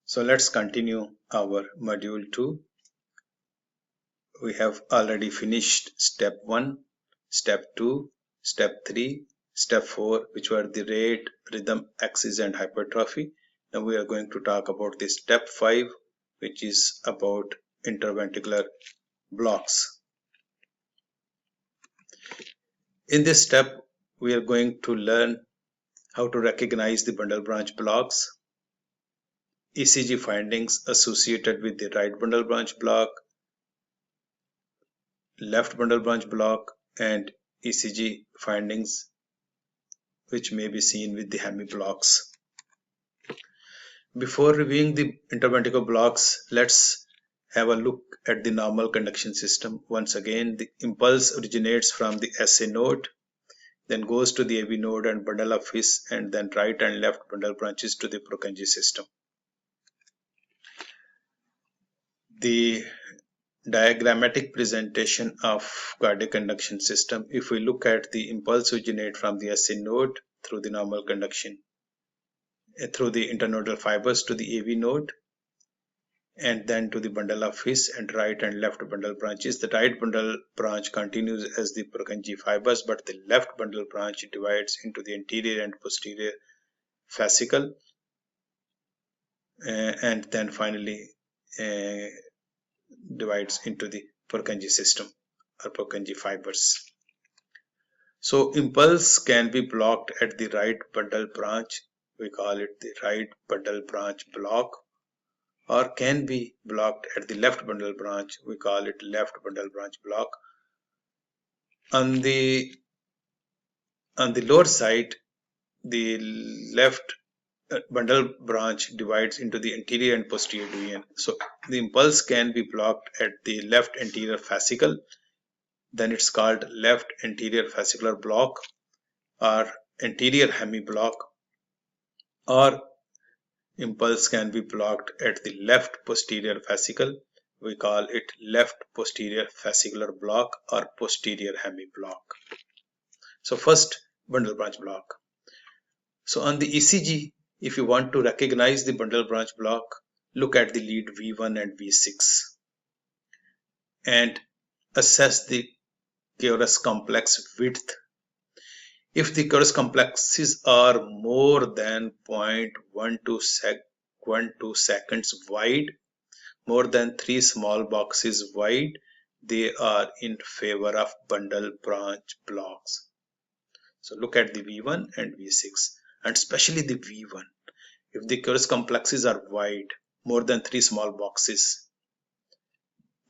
So let's continue our module 2. We have already finished step 1, step 2, step 3, step 4, which were the rate, rhythm, axis and hypertrophy. Now we are going to talk about the step 5, which is about interventricular blocks. In this step, we are going to learn how to recognize the bundle branch blocks, ECG findings associated with the right bundle branch block, left bundle branch block, and ECG findings which may be seen with the Hemi blocks. Before reviewing the interventricular blocks, let's have a look at the normal conduction system. Once again, the impulse originates from the SA node, then goes to the AV node and bundle of His, and then right and left bundle branches to the Purkinje system. The diagrammatic presentation of cardiac conduction system, if we look at the impulse originate from the SA node through the normal conduction, through the internodal fibers to the AV node, and then to the bundle of His and right and left bundle branches. The right bundle branch continues as the Purkinje fibers, but the left bundle branch divides into the anterior and posterior fascicle, and then finally divides into the Purkinje system or Purkinje fibers. So impulse can be blocked at the right bundle branch. We call it the right bundle branch block, or can be blocked at the left bundle branch. We call it left bundle branch block. On the lower side, the left bundle branch divides into the anterior and posterior division. So the impulse can be blocked at the left anterior fascicle. Then it's called left anterior fascicular block or anterior hemi block, or impulse can be blocked at the left posterior fascicle. We call it left posterior fascicular block or posterior hemi block. So first, bundle branch block. So on the ECG, if you want to recognize the bundle branch block, look at the lead V1 and V6 and assess the Keolis complex width. If the Keolis complexes are more than 0.12 seconds wide, more than 3 small boxes wide, they are in favor of bundle branch blocks. So look at the V1 and V6, and especially the V1. If the Keolis complexes are wide, more than 3 small boxes,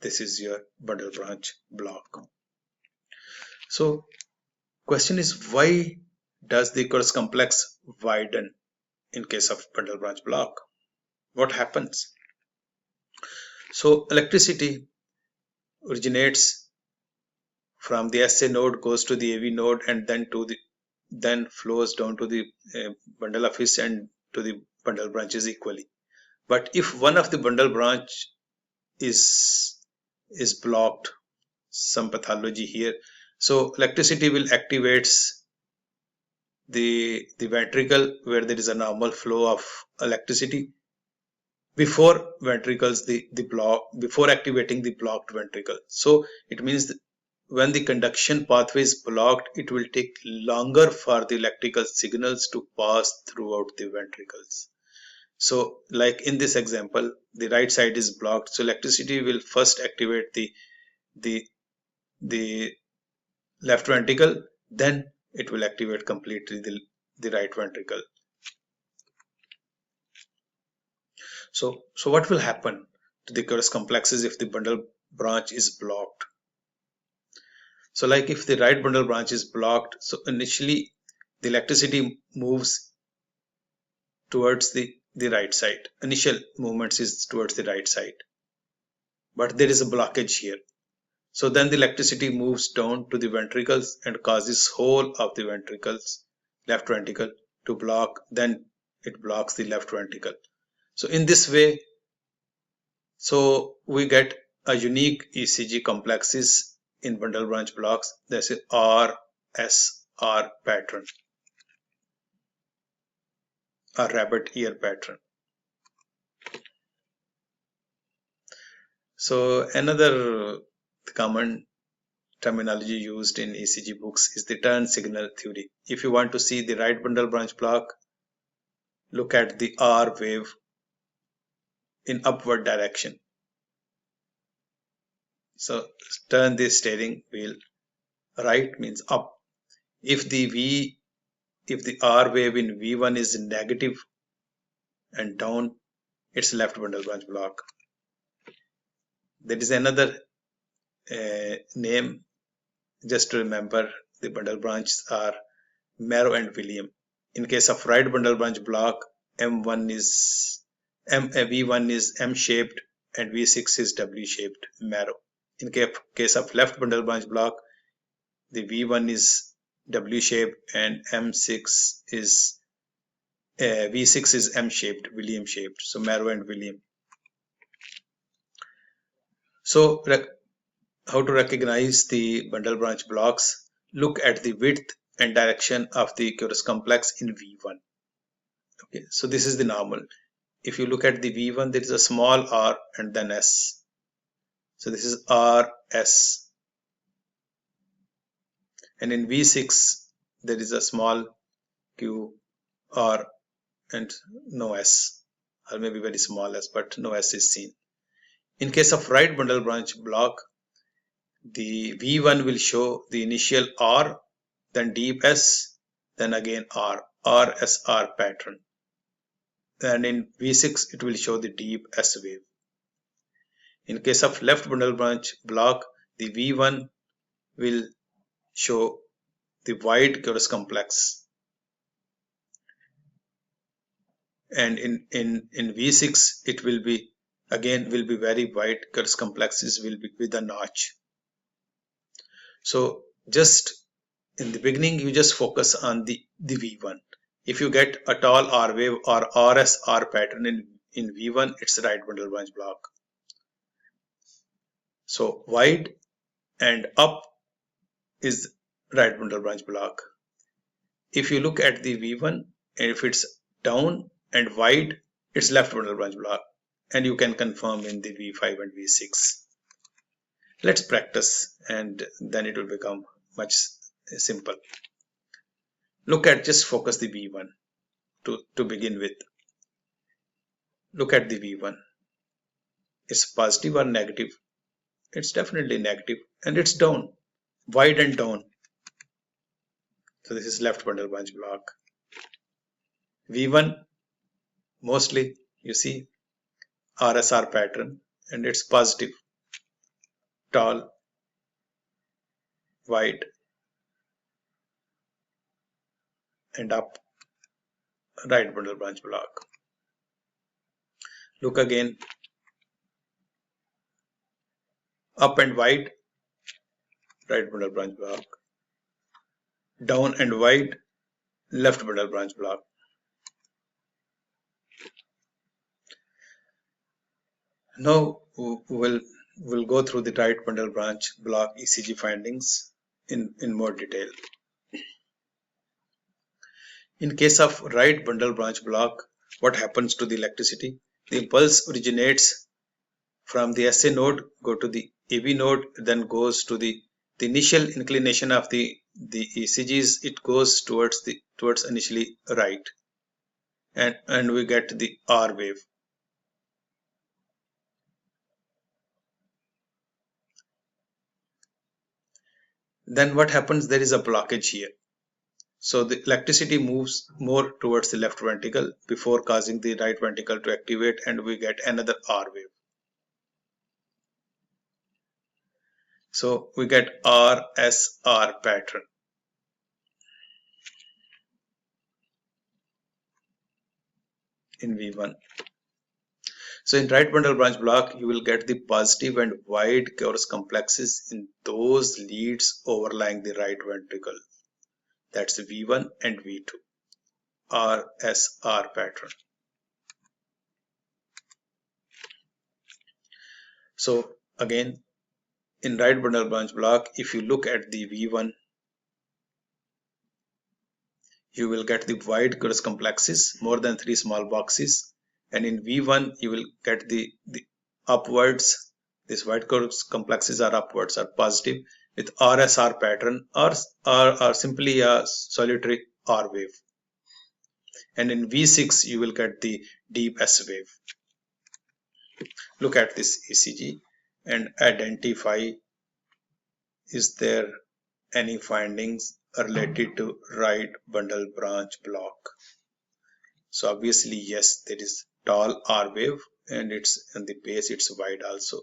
this is your bundle branch block. So question is, why does the Keolis complex widen in case of bundle branch block? What happens? So electricity originates from the SA node, goes to the AV node, and then flows down to the bundle of His and to the bundle branches equally. But if one of the bundle branch is blocked, some pathology here, so electricity will activates the ventricle where there is a normal flow of electricity before ventricles before activating the blocked ventricle. So it means that when the conduction pathway is blocked, it will take longer for the electrical signals to pass throughout the ventricles. So like in this example, the right side is blocked, so electricity will first activate the left ventricle, then it will activate completely the right ventricle. So what will happen to the Keolis complexes if the bundle branch is blocked? So like if the right bundle branch is blocked, so initially the electricity moves towards the right side. Initial movements is towards the right side, but there is a blockage here. So then the electricity moves down to the ventricles and causes whole of the ventricles, left ventricle, to block. Then it blocks the left ventricle. So in this way, so we get a unique ECG complexes in bundle branch blocks. That's a RSR pattern, a rabbit ear pattern. So another common terminology used in ECG books is the turn signal theory. If you want to see the right bundle branch block, look at the R wave in upward direction. So turn the steering wheel right means up. If the R wave in V1 is negative and down, it's left bundle branch block. There is another name just to remember. The bundle branches are Marrow and William. In case of right bundle branch block, V1 is M-shaped and V6 is W-shaped Marrow. In case of left bundle branch block, the V1 is W-shaped and V6 is M-shaped, William-shaped. So Marrow and William. So how to recognize the bundle branch blocks? Look at the width and direction of the Curis complex in V1. Okay, so this is the normal. If you look at the V1, there is a small r and then s. So this is RS. And in V6, there is a small q, r, and no s, or maybe very small s, but no s is seen. In case of right bundle branch block, the V1 will show the initial R, then deep S, then again R, RSR pattern. And in V6, it will show the deep S wave. In case of left bundle branch block, the V1 will show the wide Curis complex. And in V6, it will be very wide. Curis complexes will be with a notch. So just in the beginning, you just focus on the V1. If you get a tall R wave or RSR pattern in V1, it's right bundle branch block. So wide and up is right bundle branch block. If you look at the V1, and if it's down and wide, it's left bundle branch block. And you can confirm in the V5 and V6. Let's practice and then it will become much simple. Look at, just focus the V1 to begin with. Look at the V1. It's positive or negative? It's definitely negative, and it's down, wide and down. So this is left bundle branch block. V1, mostly you see RSR pattern, and it's positive, tall, wide, and up, right bundle branch block. Look again, up and wide, right bundle branch block. Down and wide, left bundle branch block. Now we'll go through the right bundle branch block ECG findings in more detail. In case of right bundle branch block, what happens to the electricity? The impulse originates from the SA node, go to the AB node, then goes to the initial inclination of the ECGs. It goes towards initially right, and we get the R wave. Then what happens? There is a blockage here. So the electricity moves more towards the left ventricle before causing the right ventricle to activate, and we get another R wave. So we get RSR pattern. In V1. So in right bundle branch block, you will get the positive and wide Curis complexes in those leads overlying the right ventricle. That's V1 and V2. RSR pattern. So again, in right bundle branch block, if you look at the V1, you will get the wide Curis complexes, more than 3 small boxes. And in V1, you will get the upwards These white coarse complexes are upwards, are positive with RSR pattern, or simply a solitary R wave. And in V6 you will get the deep S wave. Look at this ECG and identify, is there any findings related to right bundle branch block? So obviously yes, there is tall R wave, and it's in the base it's wide also,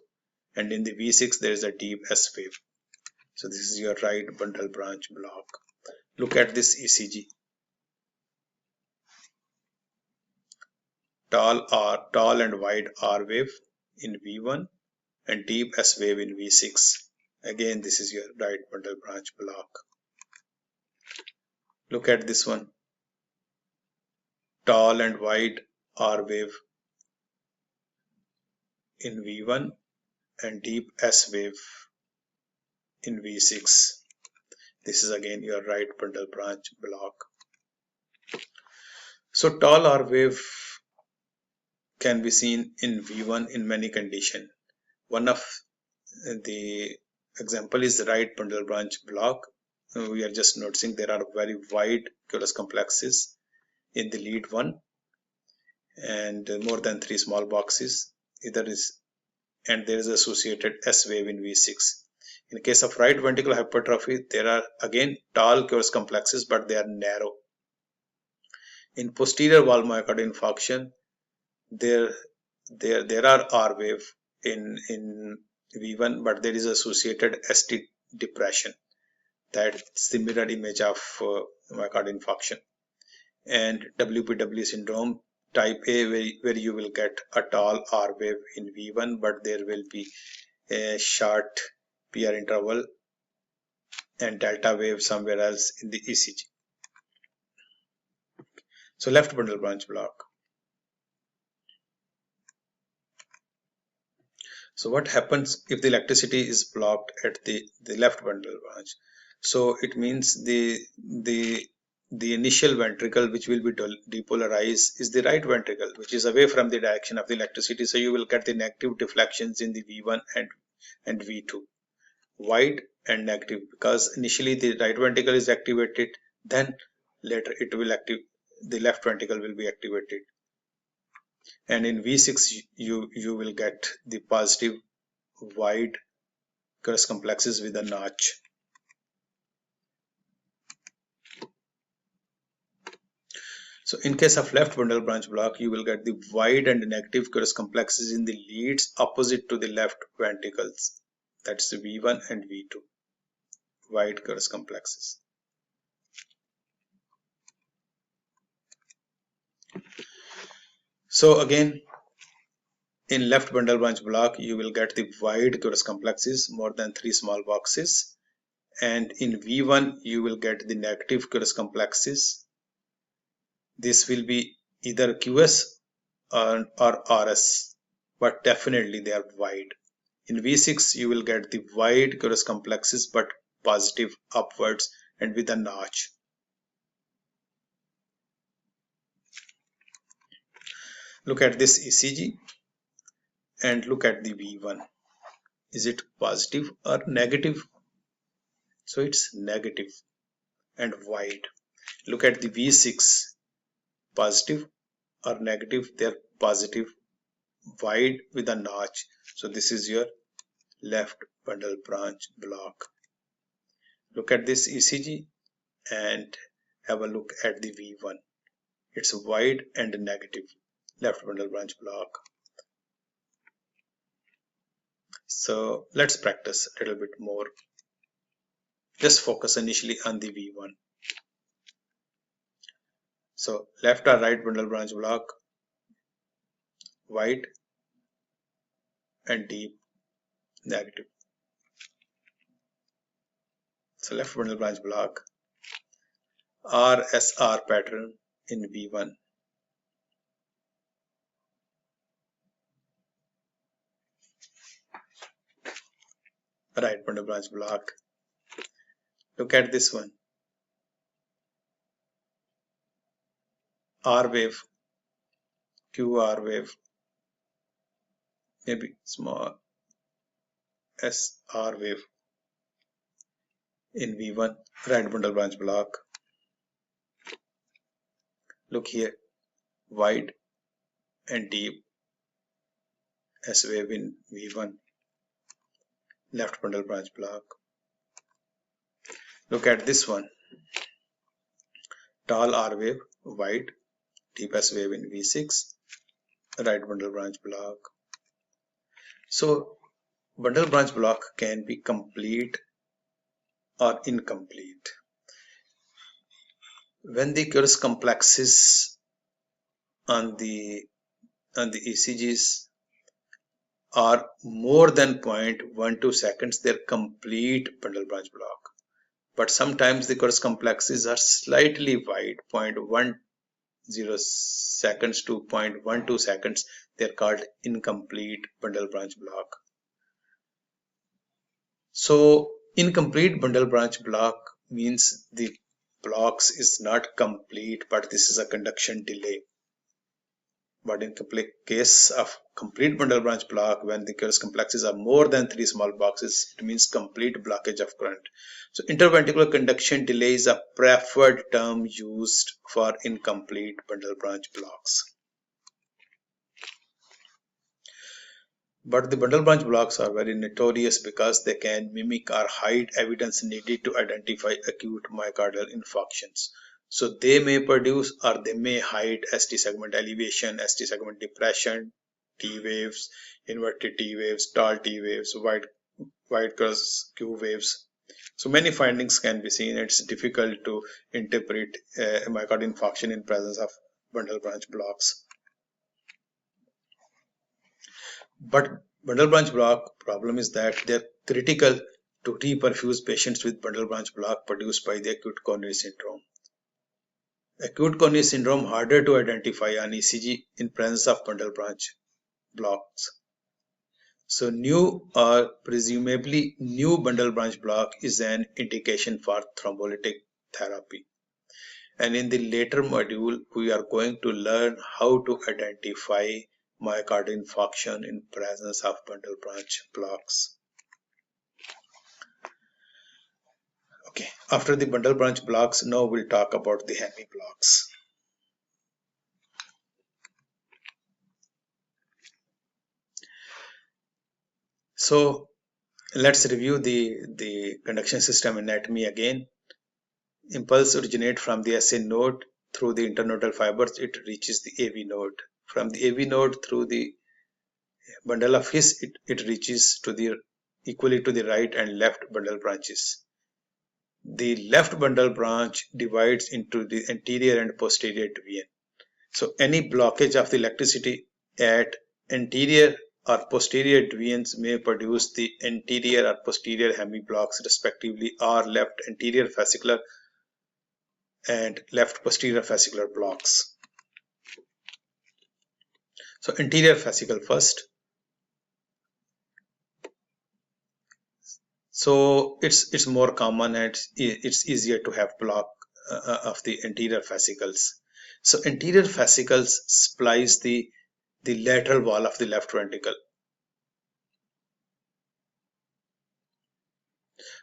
and in the V6 there is a deep S wave. So this is your right bundle branch block. Look at this ECG. Tall and wide R wave in V1 and deep S wave in V6. Again, this is your right bundle branch block. Look at this one. Tall and wide R wave in V1 and deep S wave in V6. This is again your right bundle branch block. So tall R wave can be seen in V1 in many conditions. One of the example is the right bundle branch block. We are just noticing there are very wide Cuellus complexes in the lead one, and more than 3 small boxes and there is associated S wave in V6. In case of right ventricular hypertrophy, there are again tall Cuellus complexes, but they are narrow. In posterior wall myocardial infarction, there are R wave in V1, but there is associated ST depression. That's the mirror image of myocardial infarction. And WPW syndrome type A, where you will get a tall R wave in V1, but there will be a short PR interval and delta wave somewhere else in the ECG. So left bundle branch block. So what happens if the electricity is blocked at the left bundle branch? So it means the initial ventricle which will be depolarized is the right ventricle, which is away from the direction of the electricity. So you will get the negative deflections in the V1 and V2, wide and negative, because initially the right ventricle is activated, then later it will the left ventricle will be activated. And in V6 you will get the positive wide Cuellus complexes with a notch. So in case of left bundle branch block, you will get the wide and negative Cuellus complexes in the leads opposite to the left ventricles. That's the V1 and V2, wide Cuellus complexes. So again, in left bundle branch block, you will get the wide Cuellus complexes, more than 3 small boxes. And in V1, you will get the negative Cuellus complexes. This will be either QS or RS, but definitely they are wide. In V6, you will get the wide Cuellus complexes, but positive upwards and with a notch. Look at this ECG and look at the V1. Is it positive or negative? So it's negative and wide. Look at the V6, positive or negative? They're positive, wide with a notch. So this is your left bundle branch block. Look at this ECG and have a look at the V1. It's wide and negative, left bundle branch block. So let's practice a little bit more. Just focus initially on the V1. So left or right bundle branch block, wide and deep, negative. So left bundle branch block, RSR pattern in V1. Right bundle branch block. Look at this one. R wave, QR wave, maybe small, SR wave in V1 right bundle branch block. Look here, wide and deep S wave in V1 left bundle branch block. Look at this one, tall R wave, wide, deep S wave in V6 right bundle branch block. So bundle branch block can be complete or incomplete. When the Kursk complexes on the ECGs are more than 0.12 seconds, they're complete bundle branch block. But sometimes the Kursk complexes are slightly wide, 0.10 seconds to 0.12 seconds. They're called incomplete bundle branch block. So incomplete bundle branch block means the blocks is not complete, but this is a conduction delay. But in case of complete bundle branch block, when the Kursk complexes are more than 3 small boxes, it means complete blockage of current. So interventricular conduction delay is a preferred term used for incomplete bundle branch blocks. But the bundle branch blocks are very notorious because they can mimic or hide evidence needed to identify acute myocardial infarctions. So they may produce or they may hide ST segment elevation, ST segment depression, T waves, inverted T waves, tall T waves, wide Kursk Q waves. So many findings can be seen. It's difficult to interpret a myocardial infarction in presence of bundle branch blocks. But bundle branch block problem is that they're critical to reperfuse patients with bundle branch block produced by the acute coronary syndrome. Acute coronary syndrome harder to identify on ECG in presence of bundle branch blocks. So new or presumably new bundle branch block is an indication for thrombolytic therapy. And in the later module, we are going to learn how to identify myocardial infarction in presence of bundle branch blocks. Okay, after the bundle branch blocks, now we'll talk about the hemi blocks. So let's review the conduction system anatomy again. Impulse originates from the SA node through the internodal fibers. It reaches the AV node. From the AV node through the bundle of His, it reaches to the equally to the right and left bundle branches. The left bundle branch divides into the anterior and posterior deviation. So any blockage of the electricity at anterior or posterior deviations may produce the anterior or posterior hemiblocks respectively, or left anterior fascicular and left posterior fascicular blocks. So anterior fascicle first. So it's more common and it's easier to have block of the anterior fascicles. So anterior fascicles splice the lateral wall of the left ventricle.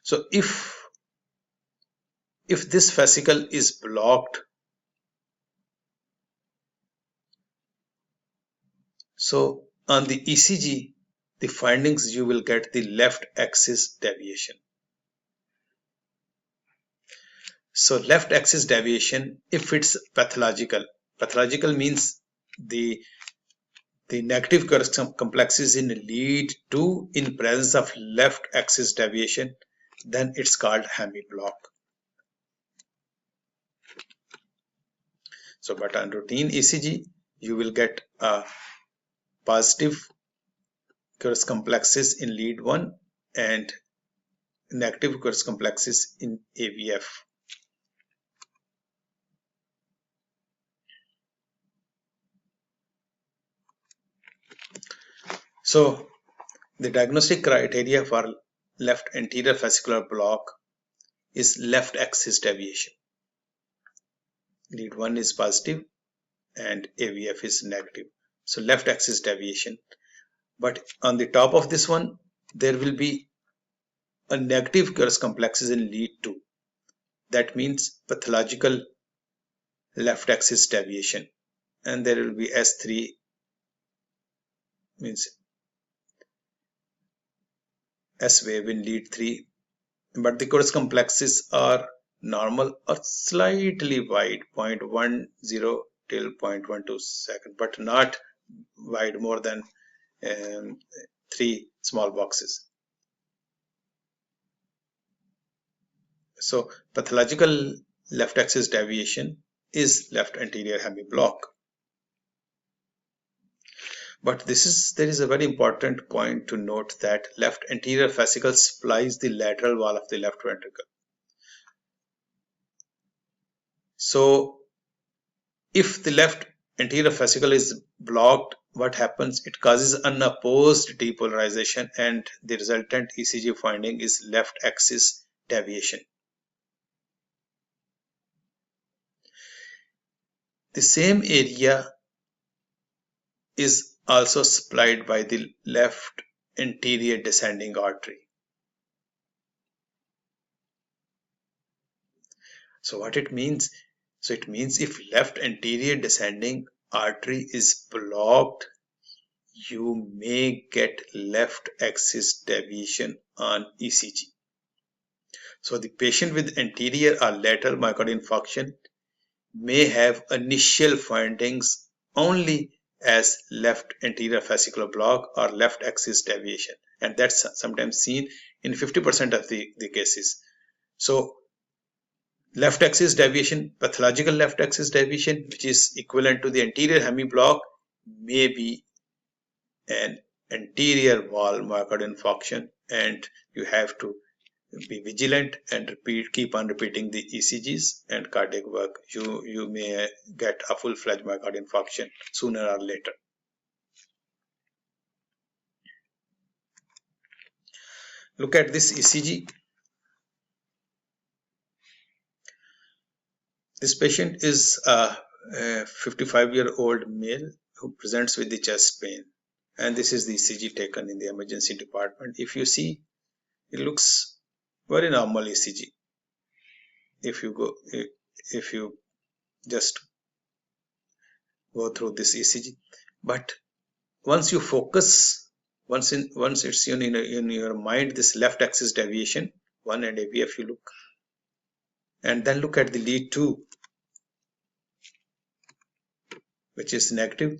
So if this fascicle is blocked, so on the ECG, the findings you will get the left axis deviation. So left axis deviation, if it's pathological means the negative Kursk complexes in lead to in presence of left axis deviation, then it's called hemiblock. So but on routine ECG, you will get a positive Kursk complexes in lead 1 and negative Kursk complexes in AVF. So the diagnostic criteria for left anterior fascicular block is left axis deviation. Lead 1 is positive and AVF is negative. So left axis deviation. But on the top of this one, there will be a negative Kurtz complexes in lead 2. That means pathological left axis deviation, and there will be S3 means S wave in lead 3, but the Kurtz complexes are normal or slightly wide, 0.10 till 0.12 second, but not wide more than 3 small boxes. So pathological left axis deviation is left anterior hemiblock. But there is a very important point to note, that left anterior fascicle supplies the lateral wall of the left ventricle. So if the left anterior fascicle is blocked, what happens? It causes unopposed depolarization, and the resultant ECG finding is left axis deviation. The same area is also supplied by the left anterior descending artery. So what it means? So it means if left anterior descending artery is blocked, you may get left axis deviation on ECG. So the patient with anterior or lateral myocardial infarction may have initial findings only as left anterior fascicular block or left axis deviation, and that's sometimes seen in 50% of the cases. So left axis deviation, pathological left axis deviation, which is equivalent to the anterior hemiblock, may be an anterior wall myocardial infarction, and you have to be vigilant and keep on repeating the ECGs and cardiac work. You may get a full-fledged myocardial infarction sooner or later. Look at this ECG. This patient is a 55-year-old male who presents with the chest pain, and this is the ECG taken in the emergency department. If you see, it looks very normal ECG. If you just go through this ECG, but once you focus, once it's in your mind, this left axis deviation 1 and AVF, you look, and then look at the lead 2, which is negative.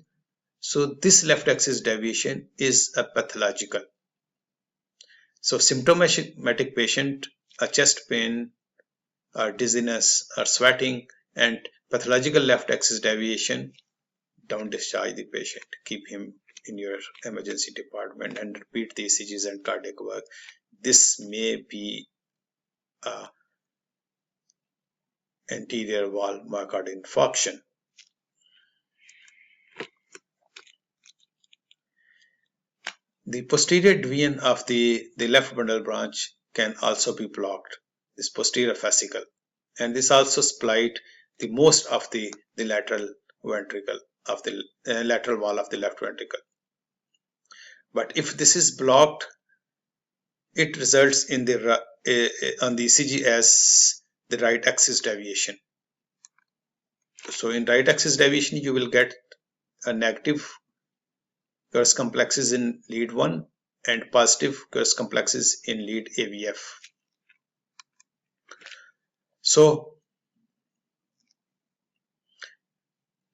So this left axis deviation is a pathological. So symptomatic patient, a chest pain or dizziness or sweating and pathological left axis deviation, don't discharge the patient. Keep him in your emergency department and repeat the ECGs and cardiac work. This may be anterior wall myocardial infarction. The posterior deviation of the left bundle branch can also be blocked, this posterior fascicle, and this also supplied the most of the lateral ventricle of the lateral wall of the left ventricle. But if this is blocked, it results in on the ECG as the right axis deviation. So in right axis deviation, you will get a negative Kurtz complexes in lead 1 and positive Kurtz complexes in lead AVF. So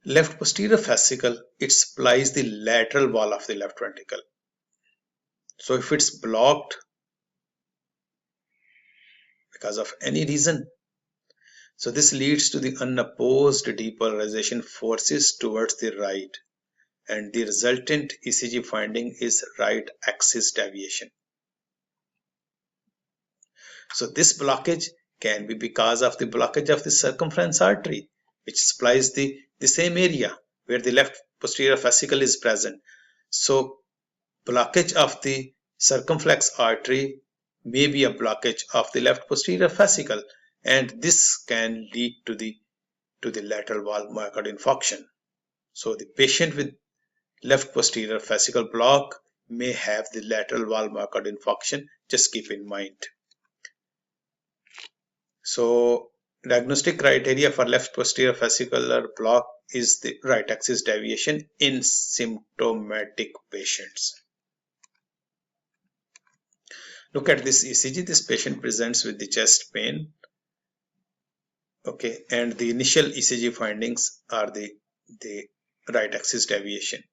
left posterior fascicle, it supplies the lateral wall of the left ventricle. So if it's blocked because of any reason, so this leads to the unopposed depolarization forces towards the right, and the resultant ECG finding is right axis deviation. So this blockage can be because of the blockage of the circumference artery, which supplies the same area where the left posterior fascicle is present. So blockage of the circumflex artery may be a blockage of the left posterior fascicle, and this can lead to the lateral wall myocardial infarction. So the patient with left posterior fascicle block may have the lateral wall myocardial infarction. Just keep in mind. So diagnostic criteria for left posterior fascicular block is the right axis deviation in symptomatic patients. Look at this ECG. This patient presents with the chest pain. Okay, and the initial ECG findings are the right axis deviation.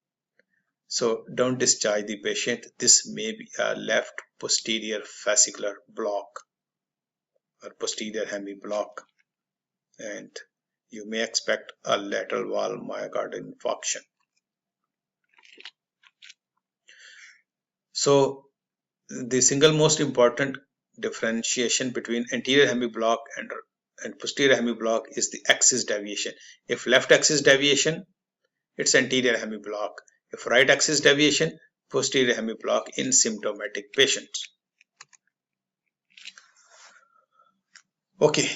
So don't discharge the patient. This may be a left posterior fascicular block or posterior hemi block, and you may expect a lateral wall myocardial infarction. So the single most important differentiation between anterior hemi block and posterior hemi block is the axis deviation. If left axis deviation, it's anterior hemi block. If right axis deviation, posterior hemi block in symptomatic patients. Okay,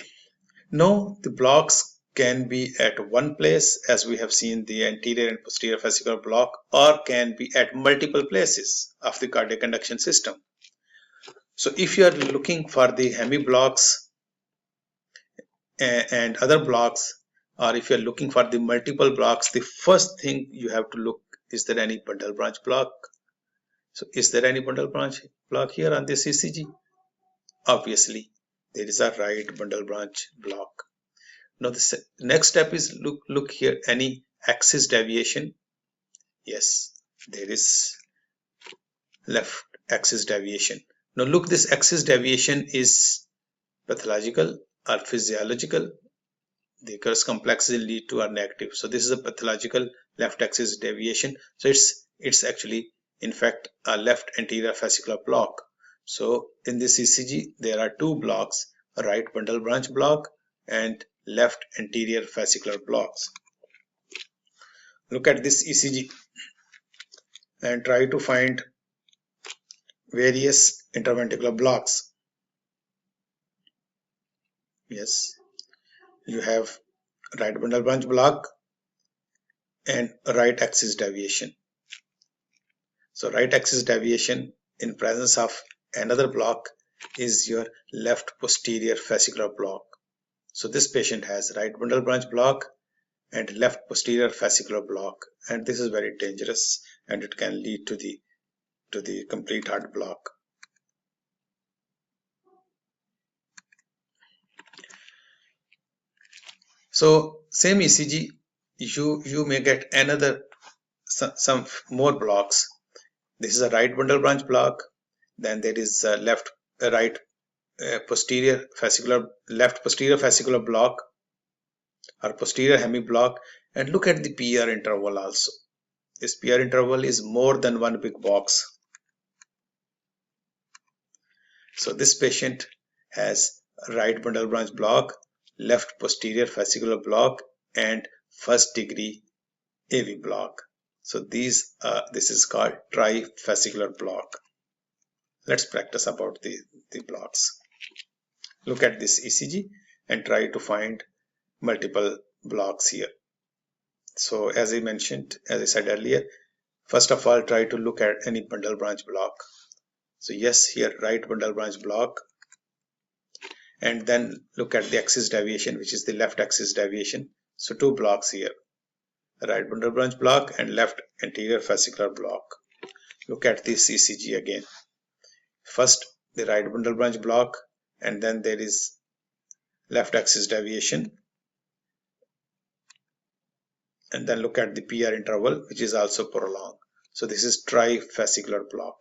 now the blocks can be at one place, as we have seen the anterior and posterior fascicular block, or can be at multiple places of the cardiac conduction system. So if you are looking for the hemi blocks and other blocks, or if you're looking for the multiple blocks, the first thing you have to look, is there any bundle branch block? So is there any bundle branch block here on this ECG? Obviously there is a right bundle branch block. Now the next step is look here, any axis deviation? Yes, there is left axis deviation. Now look, this axis deviation is pathological or physiological. The Kurtz complex will lead to are negative. So this is a pathological left axis deviation. So it's actually in fact a left anterior fascicular block. So in this ECG there are two blocks, a right bundle branch block and left anterior fascicular blocks. Look at this ECG and try to find various interventricular blocks. Yes, you have right bundle branch block and right axis deviation. So right axis deviation in presence of another block is your left posterior fascicular block. So this patient has right bundle branch block and left posterior fascicular block, and this is very dangerous and it can lead to the complete heart block. So same ECG, you may get another some more blocks. This is a right bundle branch block, then there is a left posterior fascicular block or posterior hemi block, and look at the PR interval also. This PR interval is more than one big box. So this patient has right bundle branch block, left posterior fascicular block and first degree AV block. So this is called trifascicular block. Let's practice about the blocks. Look at this ECG and try to find multiple blocks here. So as I said earlier, first of all try to look at any bundle branch block. So yes, here right bundle branch block, and then look at the axis deviation, which is the left axis deviation. So two blocks here, right bundle branch block and left anterior fascicular block. Look at this ECG again. First the right bundle branch block, and then there is left axis deviation, and then look at the PR interval, which is also prolonged. So this is trifascicular block.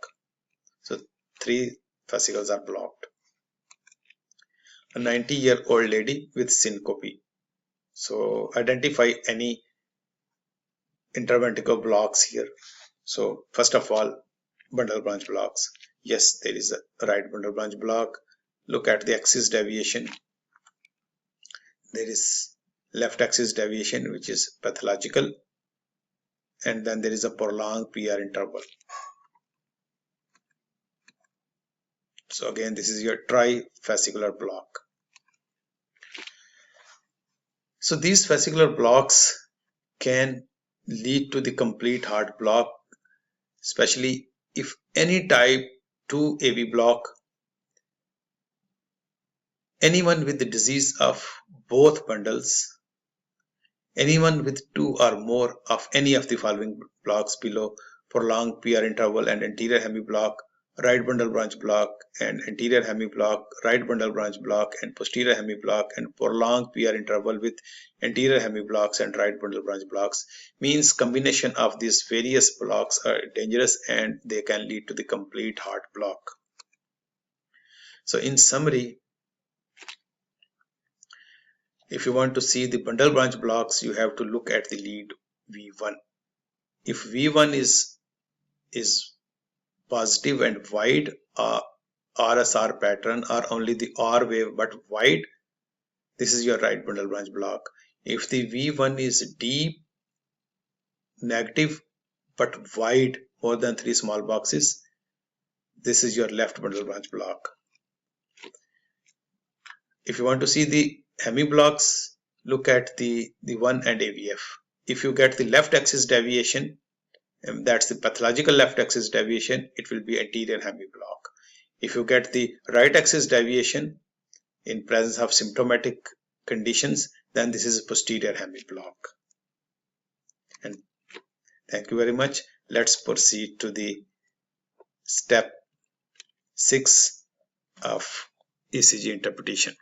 So three fascicles are blocked. A 90-year-old lady with syncope. So identify any interventricular blocks here. So first of all, bundle branch blocks. Yes, there is a right bundle branch block. Look at the axis deviation. There is left axis deviation, which is pathological, and then there is a prolonged PR interval. So again, this is your trifascicular block. So these fascicular blocks can lead to the complete heart block, especially if any type 2 AV block anyone with the disease of both bundles, anyone with two or more of any of the following blocks below: prolonged PR interval and anterior hemiblock, right bundle branch block and anterior hemiblock, right bundle branch block and posterior hemiblock, and prolonged PR interval with anterior hemiblocks and right bundle branch blocks, means combination of these various blocks are dangerous and they can lead to the complete heart block. So in summary, if you want to see the bundle branch blocks, you have to look at the lead V1. If V1 is positive and wide, RSR pattern, or only the R wave but wide, this is your right bundle branch block. If the V1 is deep, negative but wide, more than 3 small boxes, this is your left bundle branch block. If you want to see the hemiblocks, look at the 1 and AVF. If you get the left axis deviation, that's the pathological left axis deviation, it will be anterior hemiblock. If you get the right axis deviation in presence of symptomatic conditions, then this is posterior hemiblock. And thank you very much. Let's proceed to the step 6 of ECG interpretation.